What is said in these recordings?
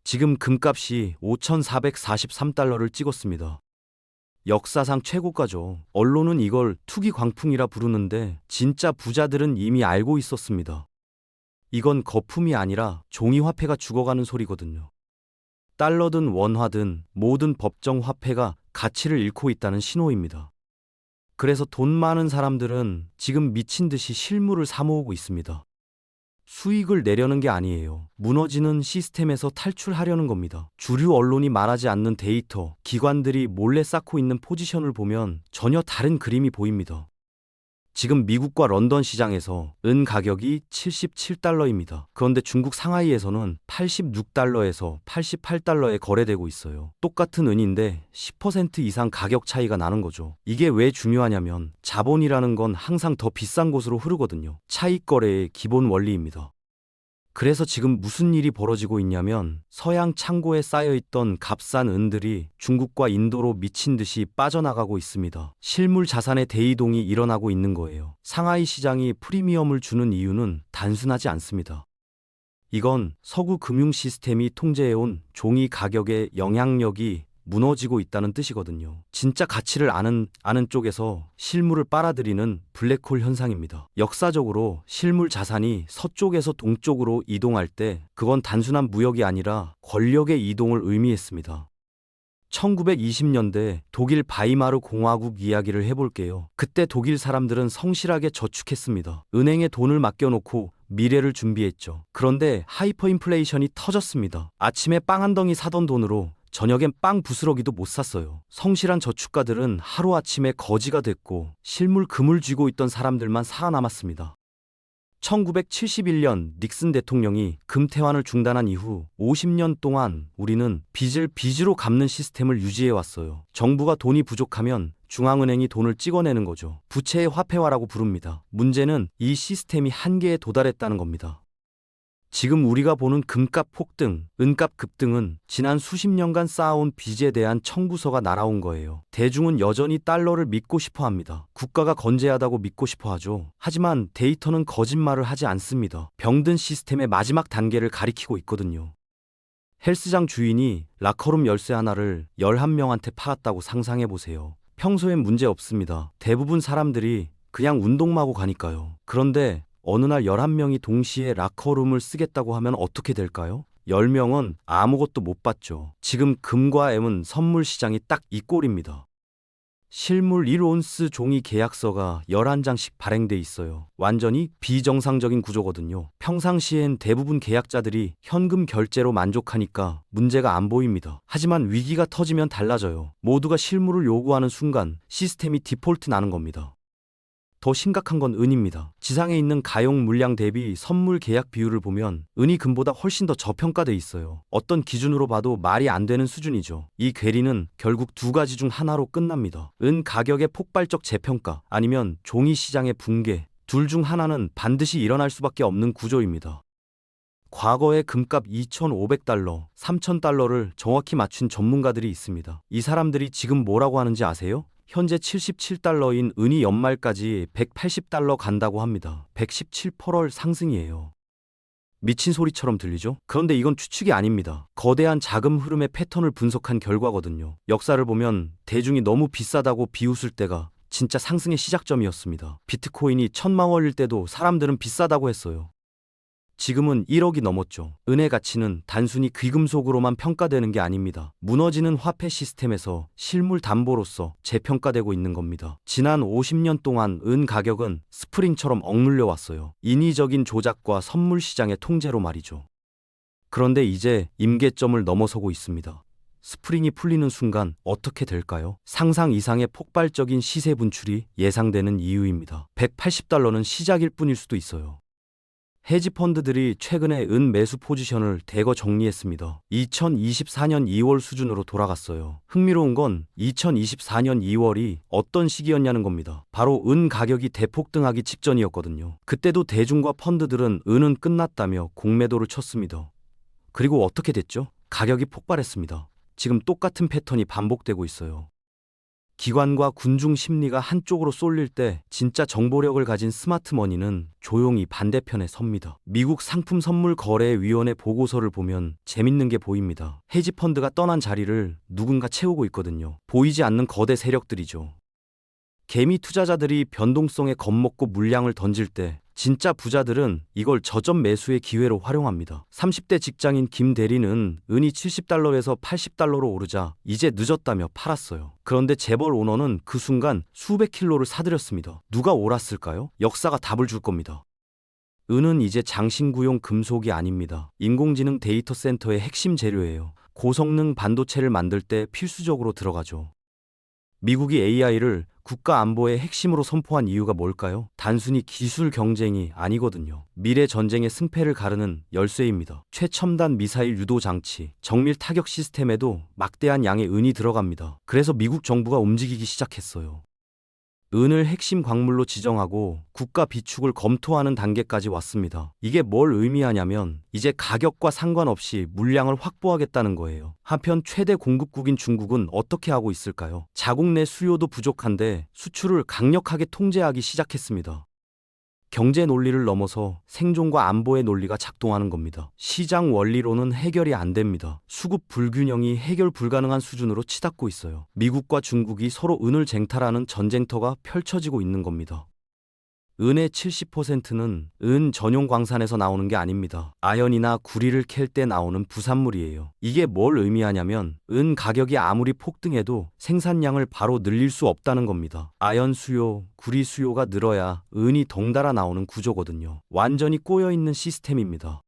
지금 금값이 5,443달러를 찍었습니다. 역사상 최고가죠. 언론은 이걸 투기 광풍이라 부르는데 진짜 부자들은 이미 알고 있었습니다. 이건 거품이 아니라 종이화폐가 죽어가는 소리거든요. 달러든 원화든 모든 법정 화폐가 가치를 잃고 있다는 신호입니다. 그래서 돈 많은 사람들은 지금 미친 듯이 실물을 사모으고 있습니다. 수익을 내려는 게 아니에요. 무너지는 시스템에서 탈출하려는 겁니다. 주류 언론이 말하지 않는 데이터, 기관들이 몰래 쌓고 있는 포지션을 보면 전혀 다른 그림이 보입니다. 지금 미국과 런던 시장에서 은 가격이 77달러입니다. 그런데 중국 상하이에서는 86달러에서 88달러에 거래되고 있어요. 똑같은 은인데 10% 이상 가격 차이가 나는 거죠. 이게 왜 중요하냐면 자본이라는 건 항상 더 비싼 곳으로 흐르거든요. 차익 거래의 기본 원리입니다. 그래서 지금 무슨 일이 벌어지고 있냐면 서양 창고에 쌓여있던 값싼 은들이 중국과 인도로 미친 듯이 빠져나가고 있습니다. 실물 자산의 대이동이 일어나고 있는 거예요. 상하이 시장이 프리미엄을 주는 이유는 단순하지 않습니다. 이건 서구 금융 시스템이 통제해온 종이 가격의 영향력이 무너지고 있다는 뜻이거든요. 진짜 가치를 아는 쪽에서 실물을 빨아들이는 블랙홀 현상입니다. 역사적으로 실물 자산이 서쪽에서 동쪽으로 이동할 때 그건 단순한 무역이 아니라 권력의 이동을 의미했습니다. 1920년대 독일 바이마르 공화국 이야기를 해볼게요. 그때 독일 사람들은 성실하게 저축했습니다. 은행에 돈을 맡겨놓고 미래를 준비했죠. 그런데 하이퍼인플레이션이 터졌습니다. 아침에 빵 한 덩이 사던 돈으로 저녁엔 빵 부스러기도 못 샀어요. 성실한 저축가들은 하루아침에 거지가 됐고 실물 금을 쥐고 있던 사람들만 살아남았습니다. 1971년 닉슨 대통령이 금태환을 중단한 이후 50년 동안 우리는 빚을 빚으로 갚는 시스템을 유지해왔어요. 정부가 돈이 부족하면 중앙은행이 돈을 찍어내는 거죠. 부채의 화폐화라고 부릅니다. 문제는 이 시스템이 한계에 도달했다는 겁니다. 지금 우리가 보는 금값 폭등, 은값 급등은 지난 수십 년간 쌓아온 빚에 대한 청구서가 날아온 거예요. 대중은 여전히 달러를 믿고 싶어 합니다. 국가가 건재하다고 믿고 싶어 하죠. 하지만 데이터는 거짓말을 하지 않습니다. 병든 시스템의 마지막 단계를 가리키고 있거든요. 헬스장 주인이 라커룸 열쇠 하나를 11명한테 팔았다고 상상해 보세요. 평소엔 문제 없습니다. 대부분 사람들이 그냥 운동하고 가니까요. 그런데 어느 날 11명이 동시에 라커룸을 쓰겠다고 하면 어떻게 될까요? 10명은 아무것도 못 받죠. 지금 금과 M은 선물 시장이 딱 이 꼴입니다. 실물 1온스 종이 계약서가 11장씩 발행돼 있어요. 완전히 비정상적인 구조거든요. 평상시엔 대부분 계약자들이 현금 결제로 만족하니까 문제가 안 보입니다. 하지만 위기가 터지면 달라져요. 모두가 실물을 요구하는 순간 시스템이 디폴트 나는 겁니다. 더 심각한 건 은입니다. 지상에 있는 가용 물량 대비 선물 계약 비율을 보면 은이 금보다 훨씬 더 저평가돼 있어요. 어떤 기준으로 봐도 말이 안 되는 수준이죠. 이 괴리는 결국 두 가지 중 하나로 끝납니다. 은 가격의 폭발적 재평가 아니면 종이 시장의 붕괴. 둘 중 하나는 반드시 일어날 수밖에 없는 구조입니다. 과거의 금값 2,500달러, 3,000달러를 정확히 맞춘 전문가들이 있습니다. 이 사람들이 지금 뭐라고 하는지 아세요? 현재 77달러인 은이 연말까지 180달러 간다고 합니다. 117% 상승이에요. 미친 소리처럼 들리죠? 그런데 이건 추측이 아닙니다. 거대한 자금 흐름의 패턴을 분석한 결과거든요. 역사를 보면 대중이 너무 비싸다고 비웃을 때가 진짜 상승의 시작점이었습니다. 비트코인이 1,000만 원일 때도 사람들은 비싸다고 했어요. 지금은 1억이 넘었죠. 은의 가치는 단순히 귀금속으로만 평가되는 게 아닙니다. 무너지는 화폐 시스템에서 실물 담보로서 재평가되고 있는 겁니다. 지난 50년 동안 은 가격은 스프링처럼 억눌려 왔어요. 인위적인 조작과 선물 시장의 통제로 말이죠. 그런데 이제 임계점을 넘어서고 있습니다. 스프링이 풀리는 순간 어떻게 될까요? 상상 이상의 폭발적인 시세 분출이 예상되는 이유입니다. 180달러는 시작일 뿐일 수도 있어요. 헤지펀드들이 최근에 은 매수 포지션을 대거 정리했습니다. 2024년 2월 수준으로 돌아갔어요. 흥미로운 건 2024년 2월이 어떤 시기였냐는 겁니다. 바로 은 가격이 대폭등하기 직전이었거든요. 그때도 대중과 펀드들은 은은 끝났다며 공매도를 쳤습니다. 그리고 어떻게 됐죠? 가격이 폭발했습니다. 지금 똑같은 패턴이 반복되고 있어요. 기관과 군중 심리가 한쪽으로 쏠릴 때 진짜 정보력을 가진 스마트머니는 조용히 반대편에 섭니다. 미국 상품선물거래위원회 보고서를 보면 재밌는 게 보입니다. 헤지펀드가 떠난 자리를 누군가 채우고 있거든요. 보이지 않는 거대 세력들이죠. 개미 투자자들이 변동성에 겁먹고 물량을 던질 때 진짜 부자들은 이걸 저점 매수의 기회로 활용합니다. 30대 직장인 김 대리는 은이 $70에서 $80로 오르자 이제 늦었다며 팔았어요. 그런데 재벌 오너는 그 순간 수백 킬로를 사들였습니다. 누가 옳았을까요? 역사가 답을 줄 겁니다. 은은 이제 장신구용 금속이 아닙니다. 인공지능 데이터 센터의 핵심 재료예요. 고성능 반도체를 만들 때 필수적으로 들어가죠. 미국이 AI를 국가 안보의 핵심으로 선포한 이유가 뭘까요? 단순히 기술 경쟁이 아니거든요. 미래 전쟁의 승패를 가르는 열쇠입니다. 최첨단 미사일 유도 장치, 정밀 타격 시스템에도 막대한 양의 은이 들어갑니다. 그래서 미국 정부가 움직이기 시작했어요. 은을 핵심 광물로 지정하고 국가 비축을 검토하는 단계까지 왔습니다. 이게 뭘 의미하냐면 이제 가격과 상관없이 물량을 확보하겠다는 거예요. 한편 최대 공급국인 중국은 어떻게 하고 있을까요? 자국 내 수요도 부족한데 수출을 강력하게 통제하기 시작했습니다. 경제 논리를 넘어서 생존과 안보의 논리가 작동하는 겁니다. 시장 원리로는 해결이 안 됩니다. 수급 불균형이 해결 불가능한 수준으로 치닫고 있어요. 미국과 중국이 서로 은을 쟁탈하는 전쟁터가 펼쳐지고 있는 겁니다. 은의 70%는 은 전용 광산에서 나오는 게 아닙니다. 아연이나 구리를 캘 때 나오는 부산물이에요. 이게 뭘 의미하냐면 은 가격이 아무리 폭등해도 생산량을 바로 늘릴 수 없다는 겁니다. 아연 수요, 구리 수요가 늘어야 은이 덩달아 나오는 구조거든요. 완전히 꼬여있는 시스템입니다.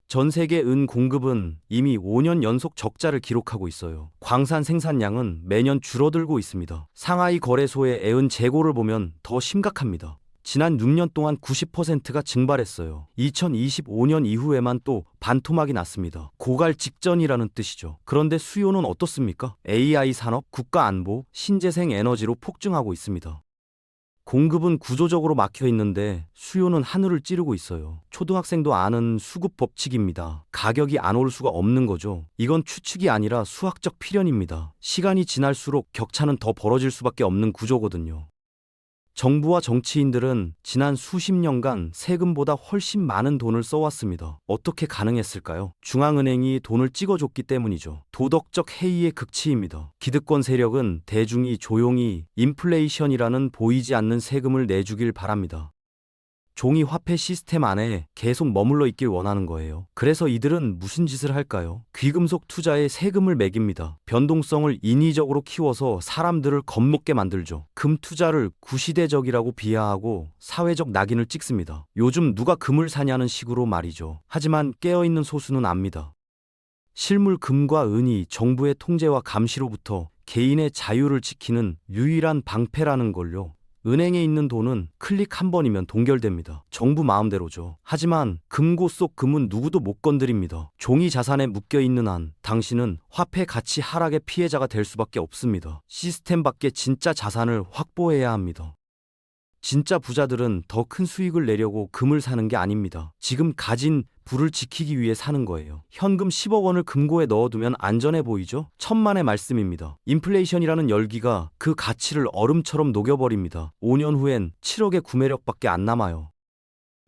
전 세계 은 공급은 이미 5년 연속 적자를 기록하고 있어요. 광산 생산량은 매년 줄어들고 있습니다. 상하이 거래소의 애은 재고를 보면 더 심각합니다. 지난 6년 동안 90%가 증발했어요. 2025년 이후에만 또 반토막이 났습니다. 고갈 직전이라는 뜻이죠. 그런데 수요는 어떻습니까? AI 산업, 국가 안보, 신재생 에너지로 폭증하고 있습니다. 공급은 구조적으로 막혀 있는데 수요는 하늘을 찌르고 있어요. 초등학생도 아는 수급 법칙입니다. 가격이 안 오를 수가 없는 거죠. 이건 추측이 아니라 수학적 필연입니다. 시간이 지날수록 격차는 더 벌어질 수밖에 없는 구조거든요. 정부와 정치인들은 지난 수십 년간 세금보다 훨씬 많은 돈을 써왔습니다. 어떻게 가능했을까요? 중앙은행이 돈을 찍어줬기 때문이죠. 도덕적 해이의 극치입니다. 기득권 세력은 대중이 조용히 인플레이션이라는 보이지 않는 세금을 내주길 바랍니다. 종이 화폐 시스템 안에 계속 머물러 있길 원하는 거예요. 그래서 이들은 무슨 짓을 할까요? 귀금속 투자에 세금을 매깁니다. 변동성을 인위적으로 키워서 사람들을 겁먹게 만들죠. 금 투자를 구시대적이라고 비하하고 사회적 낙인을 찍습니다. 요즘 누가 금을 사냐는 식으로 말이죠. 하지만 깨어있는 소수는 압니다. 실물 금과 은이 정부의 통제와 감시로부터 개인의 자유를 지키는 유일한 방패라는 걸요. 은행에 있는 돈은 클릭 한 번이면 동결됩니다. 정부 마음대로죠. 하지만 금고 속 금은 누구도 못 건드립니다. 종이 자산에 묶여있는 한 당신은 화폐 가치 하락의 피해자가 될 수밖에 없습니다. 시스템 밖에 진짜 자산을 확보해야 합니다. 진짜 부자들은 더 큰 수익을 내려고 금을 사는 게 아닙니다. 지금 가진 부를 지키기 위해 사는 거예요. 현금 10억 원을 금고에 넣어두면 안전해 보이죠? 천만의 말씀입니다. 인플레이션이라는 열기가 그 가치를 얼음처럼 녹여버립니다. 5년 후엔 7억의 구매력밖에 안 남아요.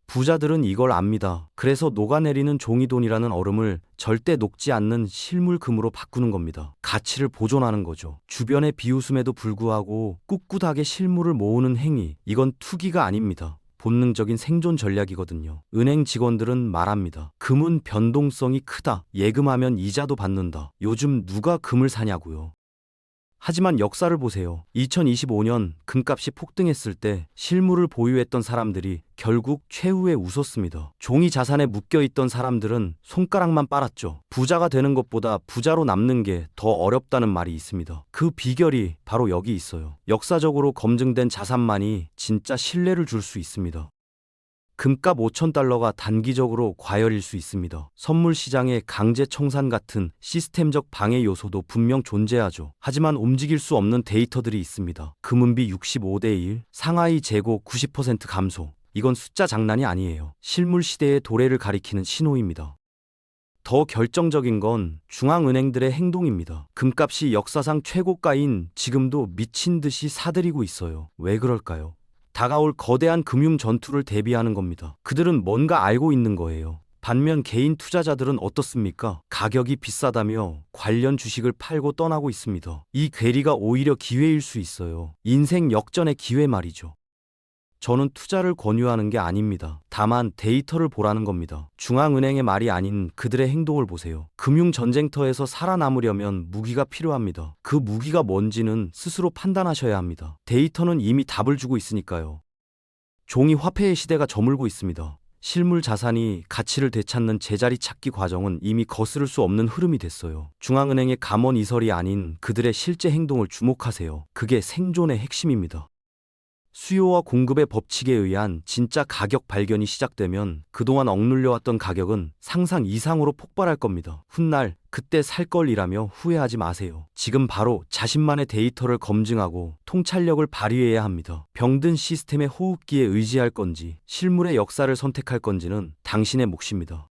부자들은 이걸 압니다. 그래서 녹아내리는 종이돈이라는 얼음을 절대 녹지 않는 실물금으로 바꾸는 겁니다. 가치를 보존하는 거죠. 주변의 비웃음에도 불구하고 꿋꿋하게 실물을 모으는 행위, 이건 투기가 아닙니다. 본능적인 생존 전략이거든요. 은행 직원들은 말합니다. 금은 변동성이 크다. 예금하면 이자도 받는다. 요즘 누가 금을 사냐고요. 하지만 역사를 보세요. 2025년 금값이 폭등했을 때 실물을 보유했던 사람들이 결국 최후에 웃었습니다. 종이 자산에 묶여있던 사람들은 손가락만 빨았죠. 부자가 되는 것보다 부자로 남는 게 더 어렵다는 말이 있습니다. 그 비결이 바로 여기 있어요. 역사적으로 검증된 자산만이 진짜 신뢰를 줄 수 있습니다. 금값 $5,000가 단기적으로 과열일 수 있습니다. 선물 시장의 강제 청산 같은 시스템적 방해 요소도 분명 존재하죠. 하지만 움직일 수 없는 데이터들이 있습니다. 금은비 65대1, 상하이 재고 90% 감소. 이건 숫자 장난이 아니에요. 실물 시대의 도래를 가리키는 신호입니다. 더 결정적인 건 중앙은행들의 행동입니다. 금값이 역사상 최고가인 지금도 미친 듯이 사들이고 있어요. 왜 그럴까요? 다가올 거대한 금융 전투를 대비하는 겁니다. 그들은 뭔가 알고 있는 거예요. 반면 개인 투자자들은 어떻습니까? 가격이 비싸다며 관련 주식을 팔고 떠나고 있습니다. 이 괴리가 오히려 기회일 수 있어요. 인생 역전의 기회 말이죠. 저는 투자를 권유하는 게 아닙니다. 다만 데이터를 보라는 겁니다. 중앙은행의 말이 아닌 그들의 행동을 보세요. 금융 전쟁터에서 살아남으려면 무기가 필요합니다. 그 무기가 뭔지는 스스로 판단하셔야 합니다. 데이터는 이미 답을 주고 있으니까요. 종이 화폐의 시대가 저물고 있습니다. 실물 자산이 가치를 되찾는 제자리 찾기 과정은 이미 거스를 수 없는 흐름이 됐어요. 중앙은행의 감원 이설이 아닌 그들의 실제 행동을 주목하세요. 그게 생존의 핵심입니다. 수요와 공급의 법칙에 의한 진짜 가격 발견이 시작되면 그동안 억눌려왔던 가격은 상상 이상으로 폭발할 겁니다. 훗날 그때 살 걸이라며 후회하지 마세요. 지금 바로 자신만의 데이터를 검증하고 통찰력을 발휘해야 합니다. 병든 시스템의 호흡기에 의지할 건지 실물의 역사를 선택할 건지는 당신의 몫입니다.